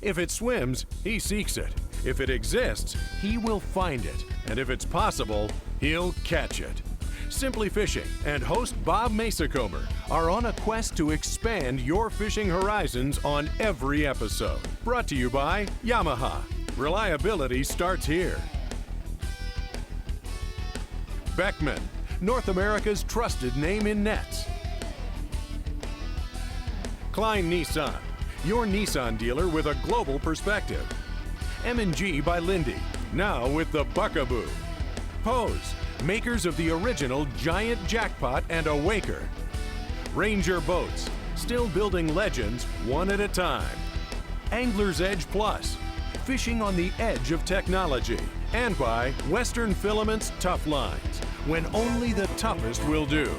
If it swims, he seeks it. If it exists, he will find it. And if it's possible, he'll catch it. Simply Fishing and host Bob Mehsikomer are on a quest to expand your fishing horizons on every episode. Brought to you by Yamaha. Reliability starts here. Beckman, North America's trusted name in nets. Klein Nissan, your Nissan dealer with a global perspective. M&G by Lindy, now with the Buckaboo. Pose, makers of the original Giant Jackpot and Awaker. Ranger Boats, still building legends one at a time. Angler's Edge Plus, fishing on the edge of technology. And by Western Filament's Tough Lines, when only the toughest will do.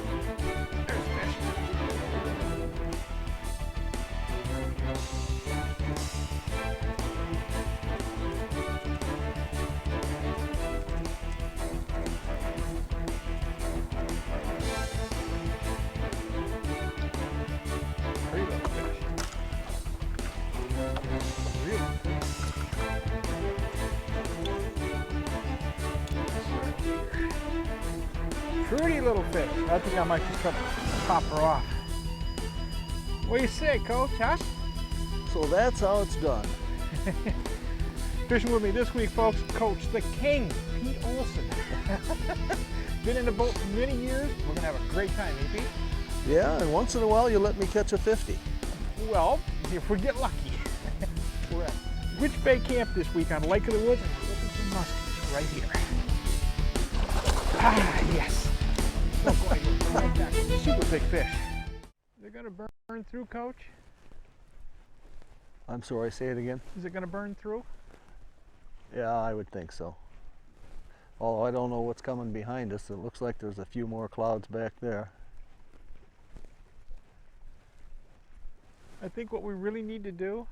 Pretty little fish. I think I might just try to pop her off. What do you say, Coach, huh? So that's how it's done. Fishing with me this week, folks, Coach the King, Pete Olsen. Been in the boat for many years. We're gonna have a great time, eh, Pete? Yeah, and once in a while you let me catch a 50. Well, if we get lucky. We're at Witch Bay Camp this week on Lake of the Woods, and we're looking for muskies right here. Ah, yes. Oh boy, right back. Super big fish. They're gonna burn through, Coach? I'm sorry, say it again? Is it gonna burn through? Yeah, I would think so. Although I don't know what's coming behind us. It looks like there's a few more clouds back there. I think what we really need to do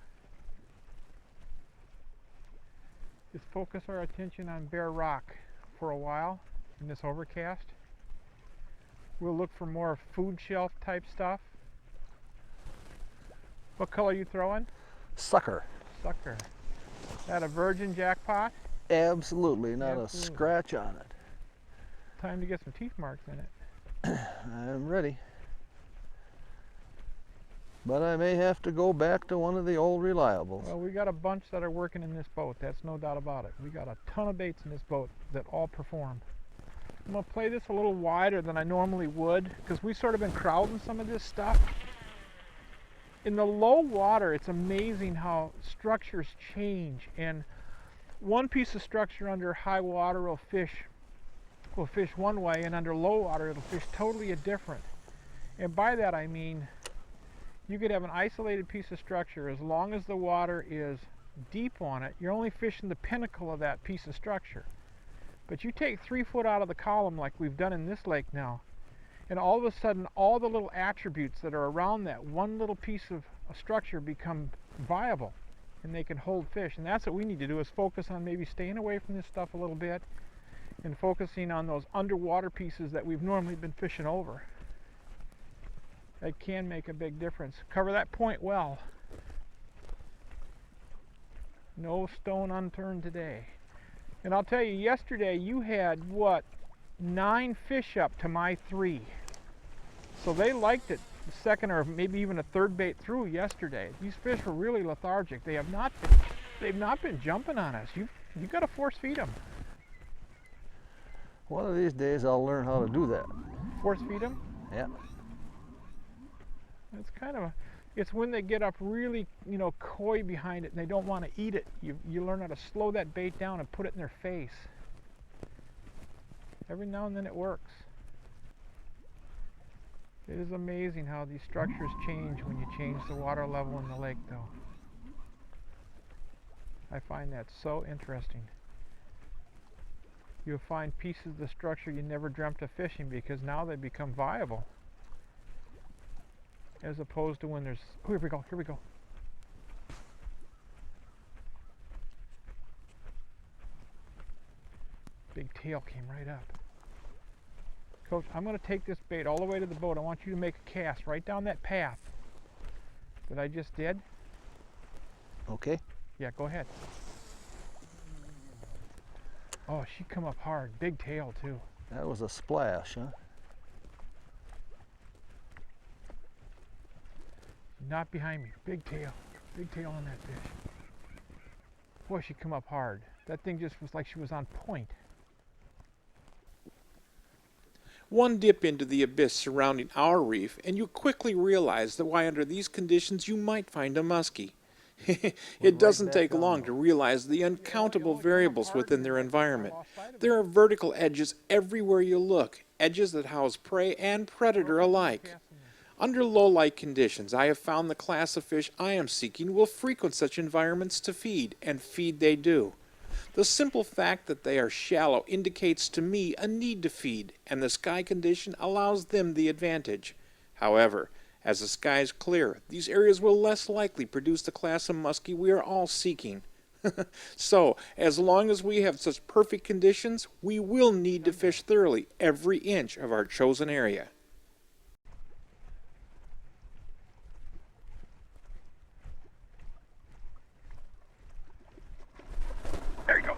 is focus our attention on bare rock for a while in this overcast. We'll look for more food shelf type stuff. What color are you throwing? Sucker. Sucker. That a virgin jackpot? Absolutely, not Absolutely. a scratch on it. Time to get some teeth marks in it. I'm ready. But I may have to go back to one of the old reliables. Well, we got a bunch that are working in this boat. That's no doubt about it. We got a ton of baits in this boat that all perform. I'm gonna play this a little wider than I normally would because we've sort of been crowding some of this stuff. In the low water, it's amazing how structures change, and one piece of structure under high water will fish one way, and under low water it'll fish totally different. And by that I mean you could have an isolated piece of structure. As long as the water is deep on it, you're only fishing the pinnacle of that piece of structure. But you take 3 foot out of the column like we've done in this lake now, and all of a sudden all the little attributes that are around that one little piece of a structure become viable, and they can hold fish. And that's what we need to do, is focus on maybe staying away from this stuff a little bit and focusing on those underwater pieces that we've normally been fishing over. That can make a big difference. Cover that point well. No stone unturned today. And I'll tell you, yesterday you had, what, 9 fish up to my 3. So they liked it the second or maybe even a third bait through yesterday. These fish were really lethargic. They've not been jumping on us. You've got to force feed them. One of these days I'll learn how to do that. Force feed them? Yeah. It's kind of it's when they get up really, coy behind it and they don't want to eat it. You learn how to slow that bait down and put it in their face. Every now and then it works. It is amazing how these structures change when you change the water level in the lake, though. I find that so interesting. You'll find pieces of the structure you never dreamt of fishing because now they become viable. As opposed to when there's, oh, here we go. Big tail came right up. Coach, I'm going to take this bait all the way to the boat. I want you to make a cast right down that path that I just did. Okay. Yeah, go ahead. Oh, she come up hard. Big tail too. That was a splash, huh? Not behind me. Big tail. Big tail on that fish. Boy, she come up hard. That thing just was like she was on point. One dip into the abyss surrounding our reef, and you quickly realize that why under these conditions you might find a muskie. It doesn't take long to realize the uncountable variables within their environment. There are vertical edges everywhere you look, edges that house prey and predator alike. Under low-light conditions, I have found the class of fish I am seeking will frequent such environments to feed, and feed they do. The simple fact that they are shallow indicates to me a need to feed, and the sky condition allows them the advantage. However, as the skies clear, these areas will less likely produce the class of muskie we are all seeking. So, as long as we have such perfect conditions, we will need to fish thoroughly every inch of our chosen area. There you go.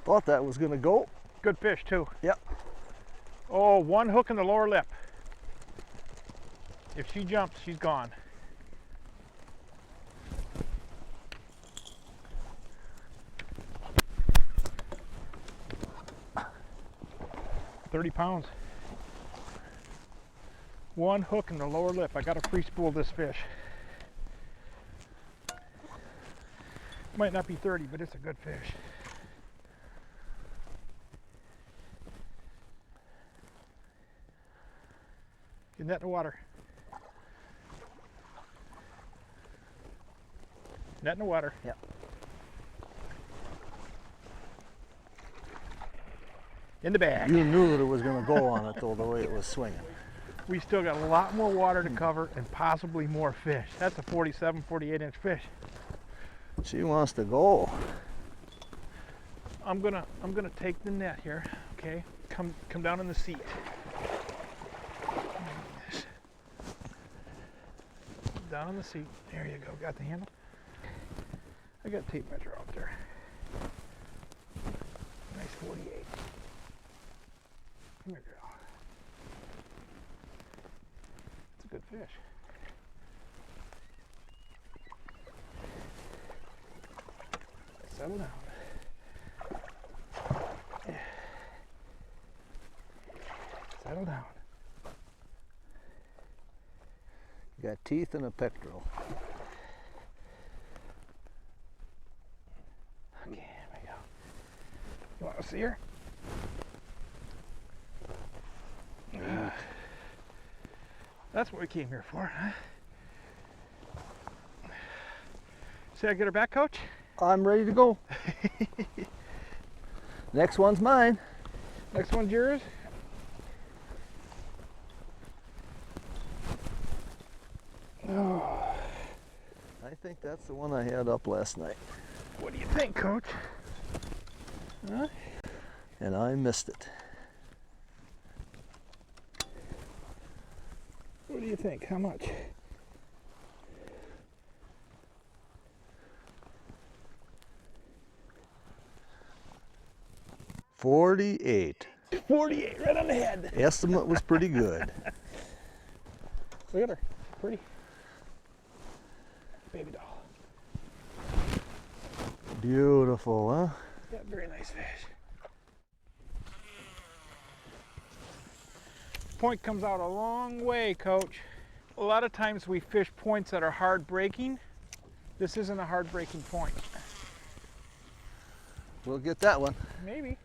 Thought that was gonna go. Good fish too. Yep. Oh, one hook in the lower lip. If she jumps, she's gone. £30. One hook in the lower lip. I gotta free spool this fish. Might not be 30, but it's a good fish. Get net in the water. Net in the water. Yep. In the bag. You knew that it was gonna go on it though, the way it was swinging. We still got a lot more water to cover and possibly more fish. That's a 47, 48-inch fish. She wants to go. I'm gonna take the net here. Okay, come down in the seat. Down on the seat. There you go. Got the handle. I got a tape measure out there. Nice 48. Come here, girl. It's a good fish. Settle down. Settle down. You got teeth and a pectoral. Okay, here we go. You want to see her? That's what we came here for, huh? See, I get her back, Coach? I'm ready to go. Next one's mine. Next one's yours. Oh. I think that's the one I had up last night. What do you think, Coach? Huh? And I missed it. What do you think? How much? $48. 48, right on the head. Estimate was pretty good. Look at her. Pretty. Baby doll. Beautiful, huh? Yeah, very nice fish. Point comes out a long way, Coach. A lot of times we fish points that are hard breaking. This isn't a hard breaking point. We'll get that one. Maybe.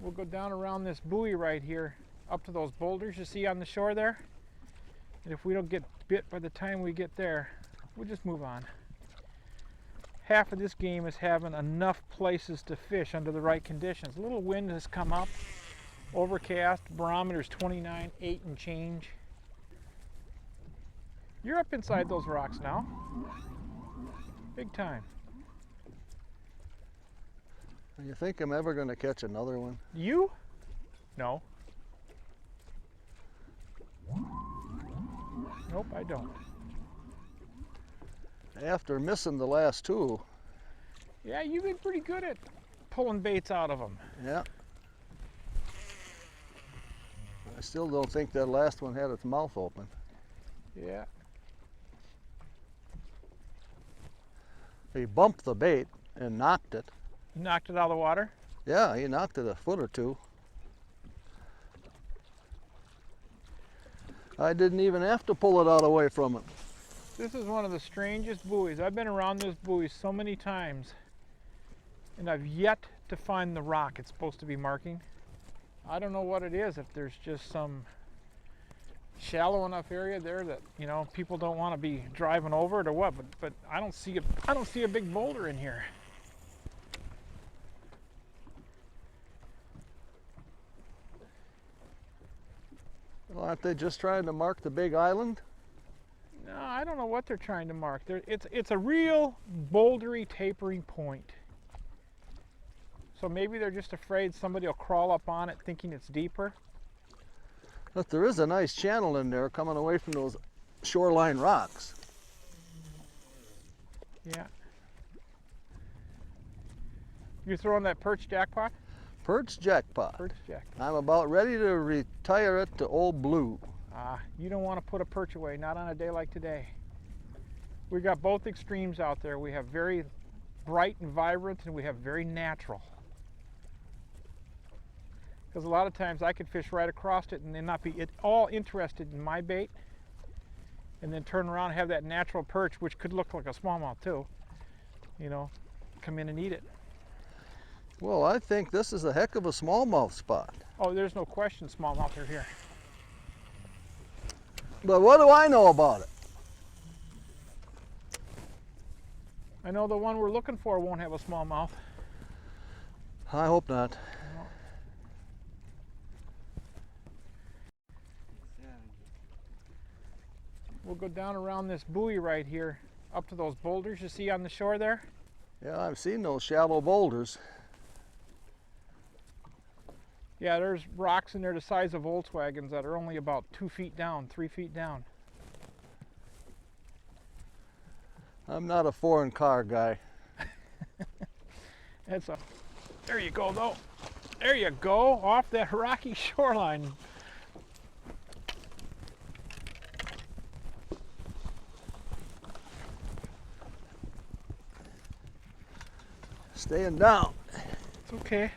We'll go down around this buoy right here, up to those boulders you see on the shore there. And if we don't get bit by the time we get there, we'll just move on. Half of this game is having enough places to fish under the right conditions. A little wind has come up, overcast, barometer's 29, 8 and change. You're up inside those rocks now. Big time. You think I'm ever going to catch another one? You? No. Nope, I don't. After missing the last two. Yeah, you've been pretty good at pulling baits out of them. Yeah. I still don't think that last one had its mouth open. Yeah. He bumped the bait and knocked it. You knocked it out of the water? Yeah, he knocked it a foot or two. I didn't even have to pull it out away from it. This is one of the strangest buoys. I've been around this buoy so many times, and I've yet to find the rock it's supposed to be marking. I don't know what it is, if there's just some shallow enough area there that, you know, people don't want to be driving over it or what, but I don't see a big boulder in here. Well, aren't they just trying to mark the big island? No, I don't know what they're trying to mark. It's a real bouldery tapering point. So maybe they're just afraid somebody will crawl up on it thinking it's deeper. But there is a nice channel in there coming away from those shoreline rocks. Yeah. You throwing that perch jackpot? Perch jackpot. Perch jackpot. I'm about ready to retire it to Old Blue. You don't want to put a perch away, not on a day like today. We got both extremes out there. We have very bright and vibrant, and we have very natural. Because a lot of times I could fish right across it and then not be at all interested in my bait, and then turn around and have that natural perch, which could look like a smallmouth too, you know, come in and eat it. Well, I think this is a heck of a smallmouth spot. Oh, there's no question smallmouth are here. But what do I know about it? I know the one we're looking for won't have a smallmouth. I hope not. We'll go down around this buoy right here, up to those boulders you see on the shore there. Yeah, I've seen those shallow boulders. Yeah, there's rocks in there the size of Volkswagens that are only about 2 feet down, 3 feet down. I'm not a foreign car guy. There you go though. There you go, off that rocky shoreline. Staying down. It's okay.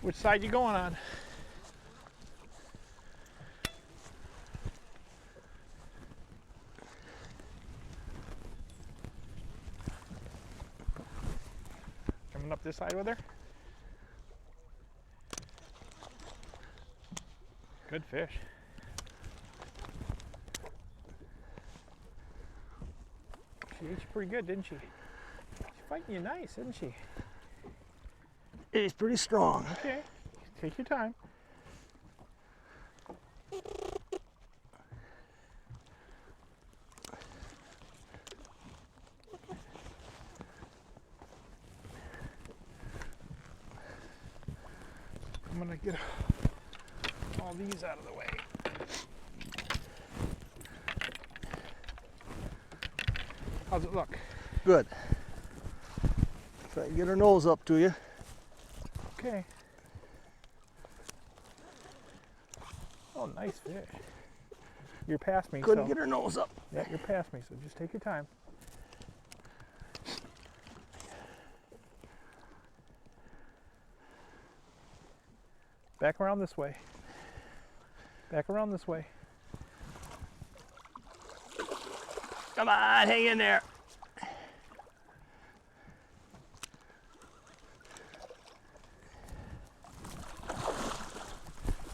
Which side you going on? Coming up this side with her? Good fish. She ate you pretty good, didn't she? She's fighting you nice, isn't she? He's pretty strong. Okay, take your time. I'm gonna get all these out of the way. How's it look? Good. Try to get her nose up to you. Okay. Oh, nice fish. You're past me. Couldn't so. get her nose up. Yeah, you're past me, so just take your time. Back around this way. Back around this way. Come on, hang in there.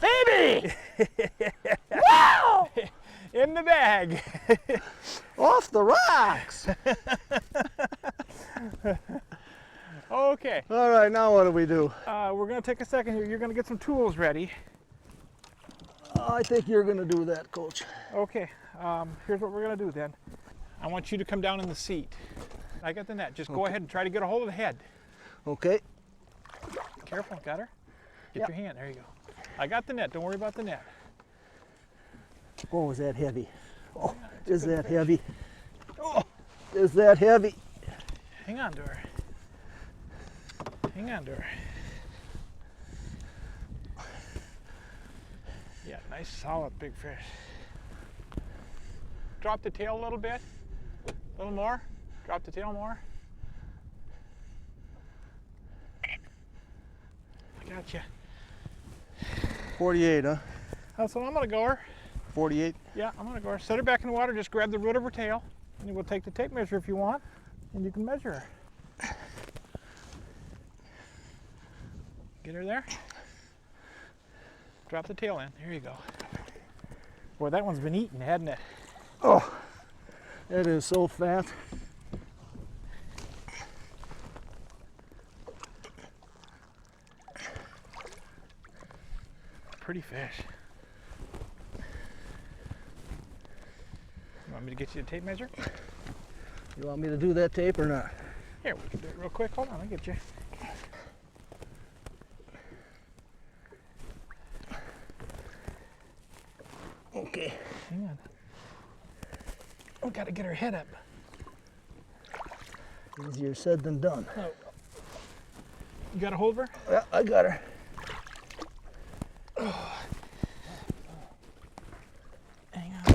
Baby! Wow! In the bag. Off the rocks. Okay. All right, now what do we do? We're going to take a second here. You're going to get some tools ready. I think you're going to do that, Coach. Okay. Here's what we're going to do then. I want you to come down in the seat. I got the net. Just go ahead and try to get a hold of the head. Okay. Careful. Got her? Get Yep. your hand. There you go. I got the net. Don't worry about the net. Oh, is that heavy? Oh, is that heavy? Oh, is that heavy? Hang on to her. Hang on to her. Yeah, nice solid big fish. Drop the tail a little bit. A little more. Drop the tail more. I got you. 48, huh? That's what I'm gonna go her. 48. Yeah, I'm gonna go her. Set her back in the water. Just grab the root of her tail, and we'll take the tape measure if you want, and you can measure her. Get her there. Drop the tail in. There you go. Boy, that one's been eaten, hadn't it? Oh, that is so fat. Pretty fish. You want me to get you a tape measure? You want me to do that tape or not? Here, we can do it real quick. Hold on, I'll get you. Okay. Hang on. We gotta get her head up. Easier said than done. Oh. You got a hold of her? Yeah, I got her. Hang on.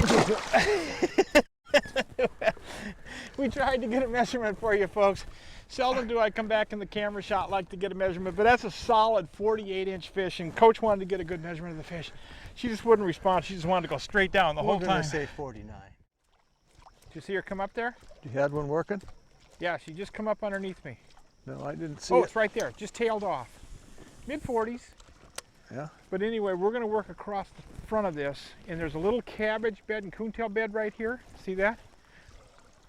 We tried to get a measurement for you folks. Seldom do I come back in the camera shot like to get a measurement, but that's a solid 48-inch fish, and Coach wanted to get a good measurement of the fish. She just wouldn't respond. She just wanted to go straight down the whole time. I say 49. Did you see her come up there? You had one working? Yeah, she just come up underneath me. No, I didn't see Oh, it. it's right there. Just tailed off. Mid-40s. Yeah. But anyway, we're going to work across the front of this, and there's a little cabbage bed and coontail bed right here. See that?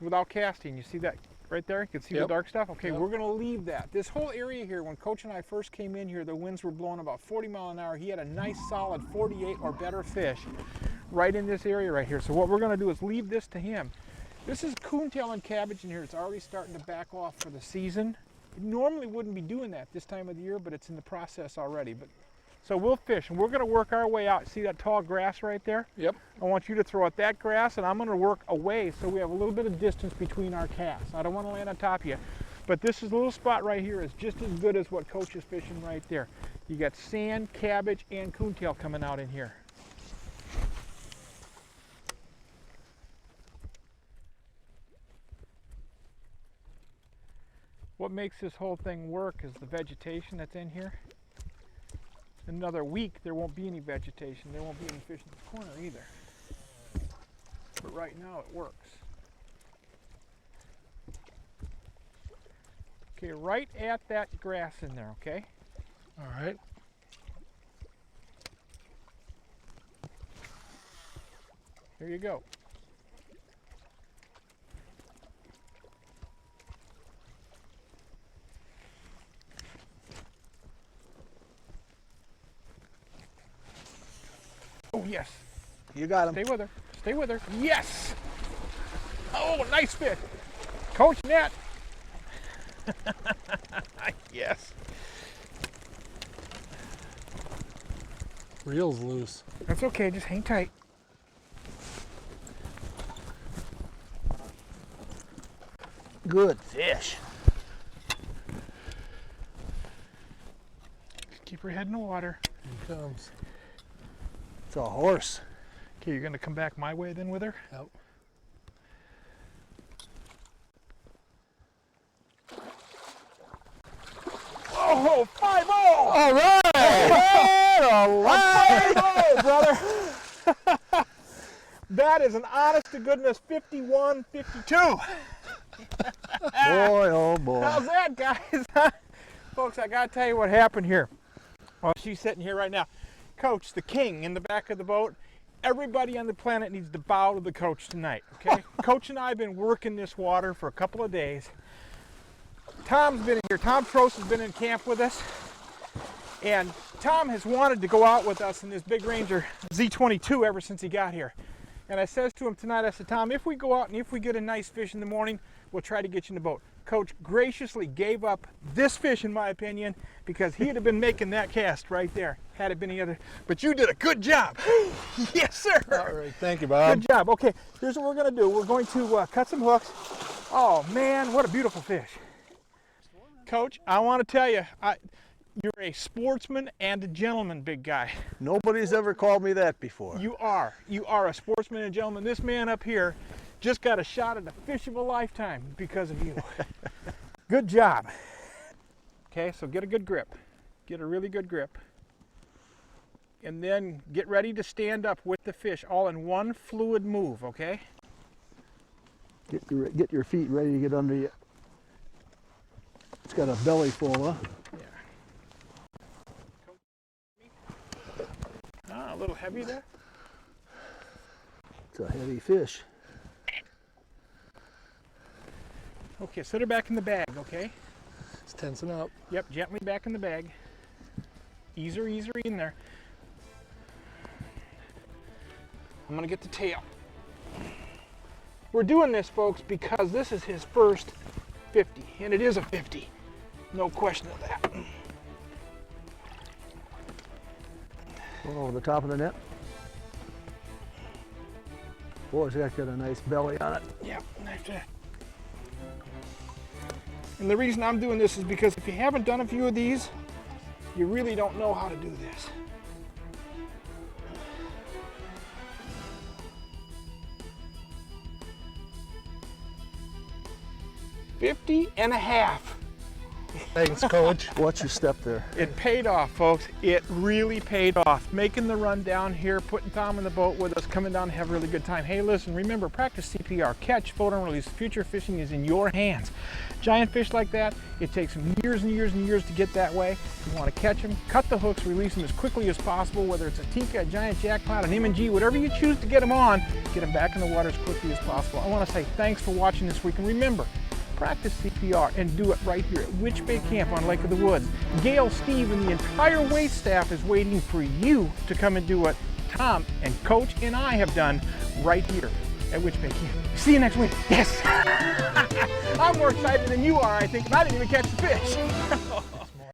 Without casting, you see that right there? You can see the dark stuff? Okay, we're going to leave that. This whole area here, when Coach and I first came in here, the winds were blowing about 40 miles an hour. He had a nice solid 48 or better fish right in this area right here. So what we're going to do is leave this to him. This is coontail and cabbage in here. It's already starting to back off for the season. It normally wouldn't be doing that this time of the year, but it's in the process already. So we'll fish, and we're going to work our way out. See that tall grass right there? Yep. I want you to throw at that grass, and I'm going to work away so we have a little bit of distance between our casts. I don't want to land on top of you. But this is a little spot right here is just as good as what Coach is fishing right there. You got sand, cabbage, and coontail coming out in here. What makes this whole thing work is the vegetation that's in here. In another week, there won't be any vegetation. There won't be any fish in this corner either. But right now, it works. Okay, right at that grass in there, okay? All right. Here you go. Oh, yes. You got him. Stay with her. Stay with her. Yes! Oh, nice fish. Coach net. Yes. Reel's loose. That's okay. Just hang tight. Good fish. Just keep her head in the water. Here he comes. It's a horse. Okay, you're going to come back my way then with her? Yep. Oh, 5-0! All right! All right! 5-0, brother! That is an honest to goodness 51-52. Boy, oh boy. How's that, guys? Folks, I got to tell you what happened here. Well, she's sitting here right now. Coach, the king in the back of the boat. Everybody on the planet needs to bow to the coach tonight, okay? Coach and I have been working this water for a couple of days. Tom's been in here. Tom Trost has been in camp with us. And Tom has wanted to go out with us in this big Ranger Z22 ever since he got here. And I says to him tonight, I said, Tom, if we go out and if we get a nice fish in the morning, we'll try to get you in the boat. Coach graciously gave up this fish, in my opinion, because he'd have been making that cast right there had it been any other. But you did a good job. Yes, sir. All right, thank you, Bob. Good job. Okay, here's what we're going to do. We're going to cut some hooks. Oh, man, what a beautiful fish. Coach, I want to tell you, you're a sportsman and a gentleman, big guy. Nobody's ever called me that before. You are. You are a sportsman and a gentleman. This man up here just got a shot at a fish of a lifetime because of you. Good job. Okay, so get a good grip. Get a really good grip. And then get ready to stand up with the fish all in one fluid move, okay? Get your feet ready to get under you. It's got a belly full, huh? Ah, a little heavy there. It's a heavy fish. Okay, set her back in the bag, okay? It's tensing up. Yep, gently back in the bag. Ease her in there. I'm gonna get the tail. We're doing this, folks, because this is his first 50, and it is a 50. No question of that. Going over the top of the net. Boy, it's got a nice belly on it. Yep, nice there. And the reason I'm doing this is because if you haven't done a few of these, you really don't know how to do this. $50.5. Thanks, Coach. Watch your step there. It paid off, folks. It really paid off. Making the run down here, putting Tom in the boat with us, coming down to have a really good time. Hey, listen, remember, practice CPR. Catch, photo, and release. Future fishing is in your hands. Giant fish like that, it takes years and years and years to get that way. You want to catch them, cut the hooks, release them as quickly as possible, whether it's a Tika, a giant jackpot, an M&G, whatever you choose to get them on, get them back in the water as quickly as possible. I want to say thanks for watching this week, and remember, practice CPR and do it right here at Witch Bay Camp on Lake of the Woods. Gail, Steve, and the entire wait staff is waiting for you to come and do what Tom and Coach and I have done right here at Witch Bay Camp. See you next week. Yes! I'm more excited than you are, I think, and I didn't even catch the fish.